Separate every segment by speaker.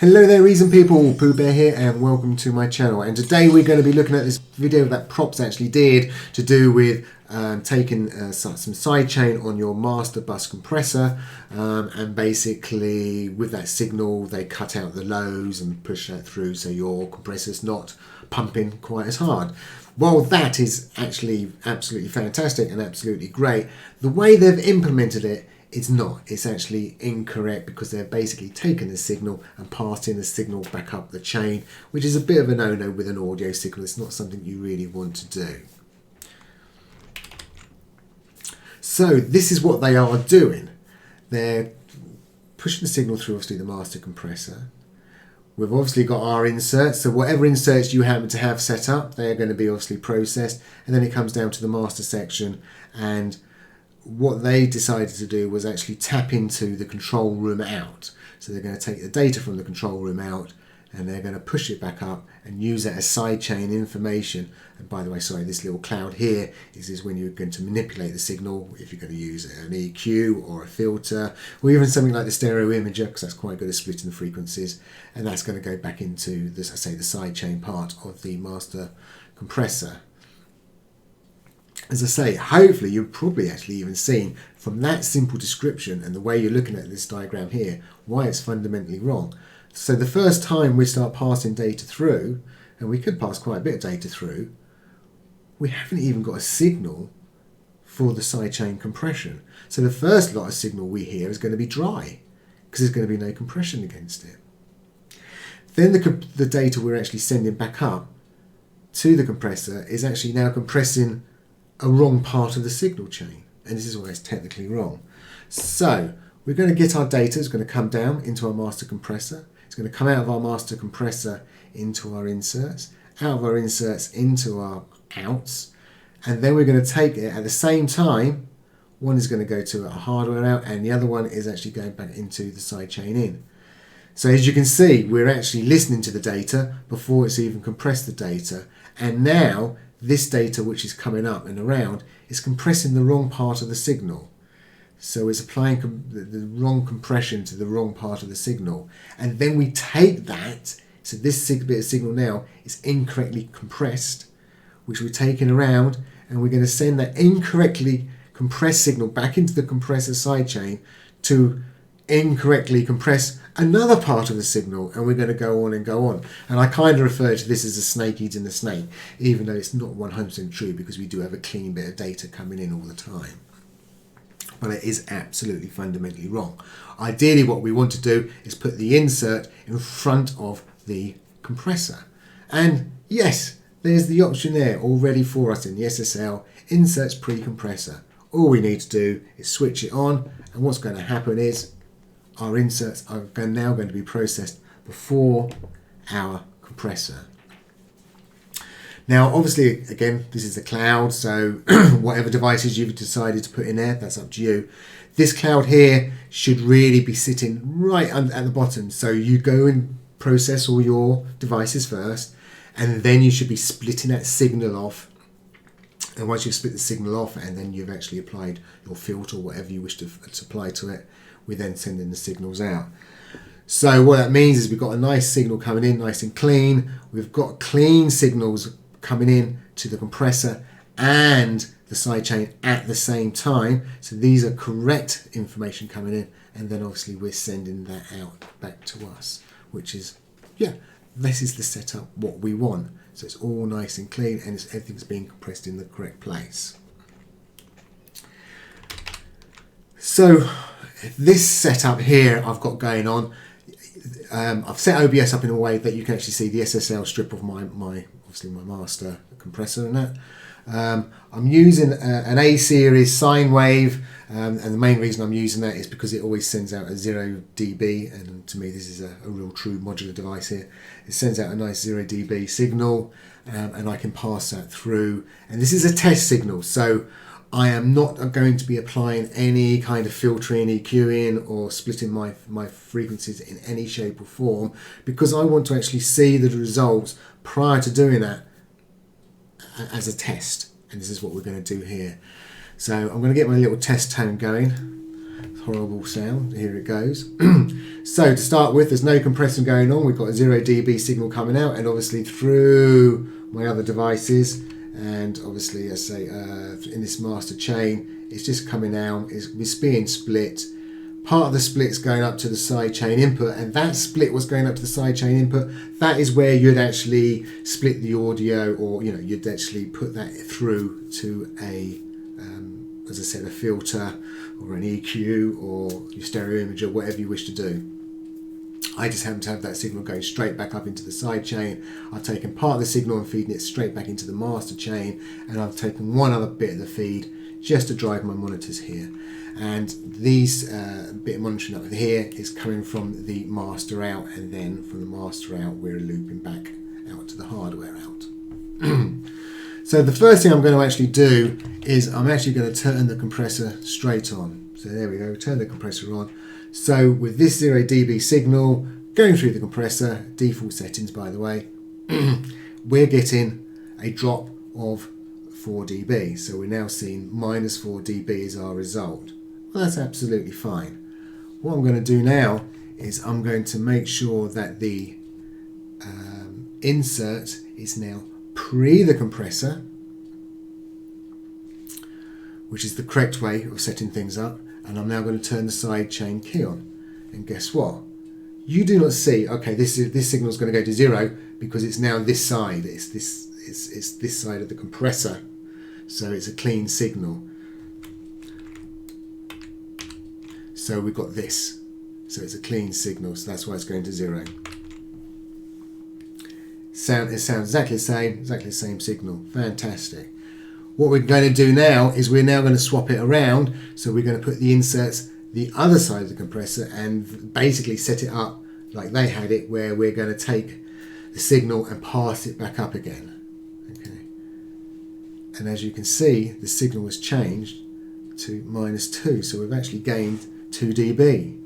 Speaker 1: Hello there Reason people, Pooh Bear here and welcome to my channel, and today we're going to be looking at this video that Props actually did to do with taking some sidechain on your master bus compressor, and basically with that signal they cut out the lows and push that through so your compressor's not pumping quite as hard. Well, that is actually absolutely fantastic and absolutely great. The way they've implemented it, it's not. It's actually incorrect because they're basically taking the signal and passing the signal back up the chain, which is a bit of a no-no with an audio signal. It's not something you really want to do. So this is what they are doing. They're pushing the signal through obviously the master compressor. We've obviously got our inserts, so whatever inserts you happen to have set up, they're going to be obviously processed, and then it comes down to the master section, and what they decided to do was actually tap into the control room out. So they're going to take the data from the control room out and they're going to push it back up and use it as sidechain information. And by the way, sorry, this little cloud here is when you're going to manipulate the signal, if you're going to use an EQ or a filter, or even something like the stereo imager, because that's quite good at splitting the frequencies. And that's going to go back into this, I say, the sidechain part of the master compressor. As I say, hopefully you've probably actually even seen from that simple description and the way you're looking at this diagram here why it's fundamentally wrong. So the first time we start passing data through, and we could pass quite a bit of data through, we haven't even got a signal for the sidechain compression. So the first lot of signal we hear is going to be dry because there's going to be no compression against it. Then the data we're actually sending back up to the compressor is actually now compressing a wrong part of the signal chain, and this is why it's technically wrong. So we're going to get our data, it's going to come down into our master compressor, it's going to come out of our master compressor into our inserts, out of our inserts into our outs, and then we're going to take it at the same time. One is going to go to a hardware out and the other one is actually going back into the sidechain in. So as you can see, we're actually listening to the data before it's even compressed the data, and now this data which is coming up and around is compressing the wrong part of the signal. So it's applying the wrong compression to the wrong part of the signal. And then we take that, so this bit of signal now is incorrectly compressed, which we're taking around, and we're going to send that incorrectly compressed signal back into the compressor sidechain to incorrectly compress another part of the signal, and we're going to go on and go on. And I kind of refer to this as a snake eating the snake, even though it's not 100% true because we do have a clean bit of data coming in all the time. But it is absolutely fundamentally wrong. Ideally what we want to do is put the insert in front of the compressor. And yes, there's the option there already for us in the SSL, inserts pre-compressor. All we need to do is switch it on, and what's going to happen is our inserts are now going to be processed before our compressor. Now obviously, again, this is the cloud, so whatever devices you've decided to put in there, that's up to you. This cloud here should really be sitting right at the bottom, so you go and process all your devices first, and then you should be splitting that signal off. And once you've split the signal off and then you've actually applied your filter or whatever you wish to apply to it, we then send in the signals out. So what that means is we've got a nice signal coming in, nice and clean. We've got clean signals coming in to the compressor and the sidechain at the same time. So these are correct information coming in, and then obviously we're sending that out back to us, which is, yeah, this is the setup what we want. So it's all nice and clean and everything's being compressed in the correct place. So this setup here I've got going on, I've set OBS up in a way that you can actually see the SSL strip of my obviously my master compressor and that. I'm using an A series sine wave, and the main reason I'm using that is because it always sends out a 0 dB, and to me this is a real true modular device here. It sends out a nice 0 dB signal, and I can pass that through, and this is a test signal, so I am not going to be applying any kind of filtering, EQing, or splitting my frequencies in any shape or form, because I want to actually see the results prior to doing that as a test. And this is what we're going to do here. So I'm going to get my little test tone going. horrible sound. Here it goes. So to start with, there's no compressing going on. We've got a 0 dB signal coming out, and obviously through my other devices, and obviously I say in this master chain, it's just coming out. It's being split. Part of the split's going up to the sidechain input, and that split was going up to the sidechain input. That is where you'd actually split the audio, or you'd actually put that through to a, as I said, a filter or an EQ or your stereo imager, whatever you wish to do. I just happen to have that signal going straight back up into the sidechain. I've taken part of the signal and feeding it straight back into the master chain, and I've taken one other bit of the feed just to drive my monitors here. And these bit of monitoring up here is coming from the master out, and then from the master out we're looping back out to the hardware out. So the first thing I'm going to actually do is I'm actually going to turn the compressor straight on. So there we go, turn the compressor on. So with this 0 dB signal going through the compressor, default settings by the way, we're getting a drop of 4 dB. So we're now seeing minus 4 dB as our result. Well, that's absolutely fine. What I'm going to do now is I'm going to make sure that the insert is now pre the compressor, which is the correct way of setting things up, and I'm now going to turn the sidechain key on. And guess what? You do not see, okay, this signal is going to go to 0 because it's now this side. It's this side of the compressor, so it's a clean signal. So we've got this, so it's a clean signal, so that's why it's going to 0. It sounds exactly the same signal. Fantastic. What we're going to do now is we're now going to swap it around. So we're going to put the inserts the other side of the compressor and basically set it up like they had it, where we're going to take the signal and pass it back up again. Okay. And as you can see, the signal was changed to -2, so we've actually gained 2 dB.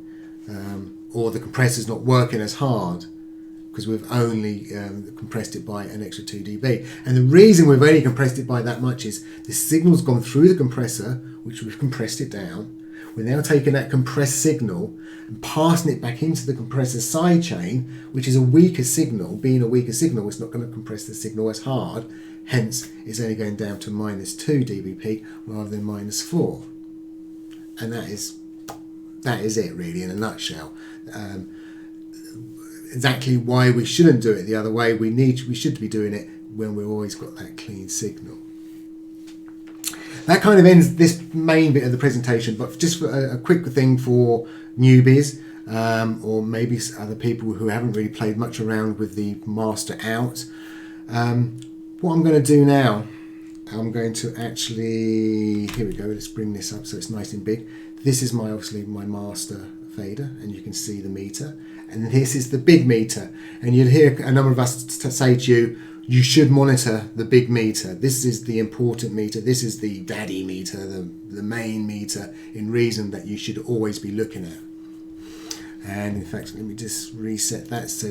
Speaker 1: Or the compressor's not working as hard because we've only compressed it by an extra 2 dB. And the reason we've only compressed it by that much is the signal's gone through the compressor, which we've compressed it down. We're now taking that compressed signal and passing it back into the compressor sidechain, which is a weaker signal. Being a weaker signal, it's not going to compress the signal as hard. Hence, it's only going down to -2 dB peak rather than -4. And that is it really in a nutshell. Exactly why we shouldn't do it the other way. We should be doing it when we've always got that clean signal. That kind of ends this main bit of the presentation, but just for a quick thing for newbies, or maybe other people who haven't really played much around with the master out. What I'm going to do now, I'm going to actually, here we go, let's bring this up so it's nice and big. This is obviously my master fader, and you can see the meter. And this is the big meter. And you'll hear a number of us say to you, you should monitor the big meter. This is the important meter. This is the daddy meter, the main meter in reason that you should always be looking at. And in fact, let me just reset that so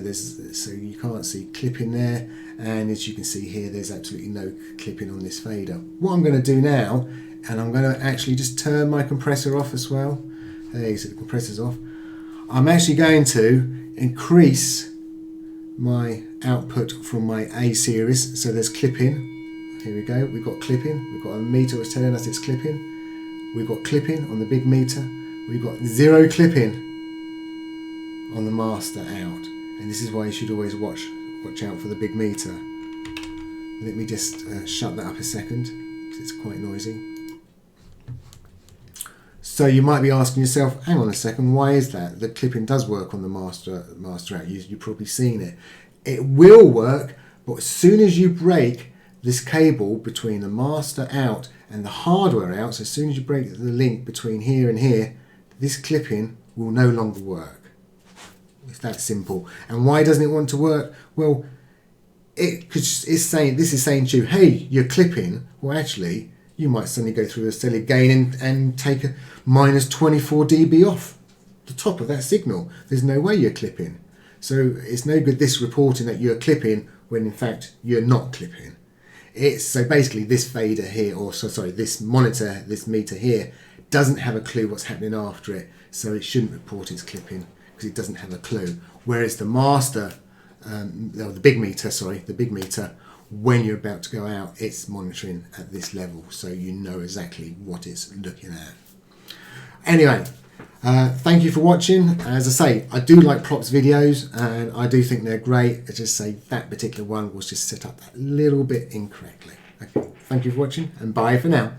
Speaker 1: you can't see clipping there. And as you can see here, there's absolutely no clipping on this fader. What I'm going to do now, and I'm going to actually just turn my compressor off as well. There you see the compressor's off. I'm actually going to increase my output from my A series. So there's clipping. Here we go. We've got clipping. We've got a meter that's telling us it's clipping. We've got clipping on the big meter. We've got 0 clipping on the master out. And this is why you should always watch out for the big meter. Let me just shut that up a second because it's quite noisy. So you might be asking yourself, hang on a second, why is that? The clipping does work on the master out. You've probably seen it. It will work, but as soon as you break this cable between the master out and the hardware out, so as soon as you break the link between here and here, this clipping will no longer work. It's that simple. And why doesn't it want to work? Well, this is saying to you, hey, you're clipping. Well, actually, you might suddenly go through a silly gain and take a -24 dB off the top of that signal. There's no way you're clipping. So it's no good this reporting that you're clipping when in fact you're not clipping. So basically this fader here, this monitor, this meter here, it doesn't have a clue what's happening after it, so it shouldn't report its clipping because it doesn't have a clue. Whereas the master, the big meter, when you're about to go out, it's monitoring at this level, so you know exactly what it's looking at. Anyway, thank you for watching. As I say, I do like props videos and I do think they're great. I just say that particular one was just set up that little bit incorrectly. Okay, thank you for watching and bye for now.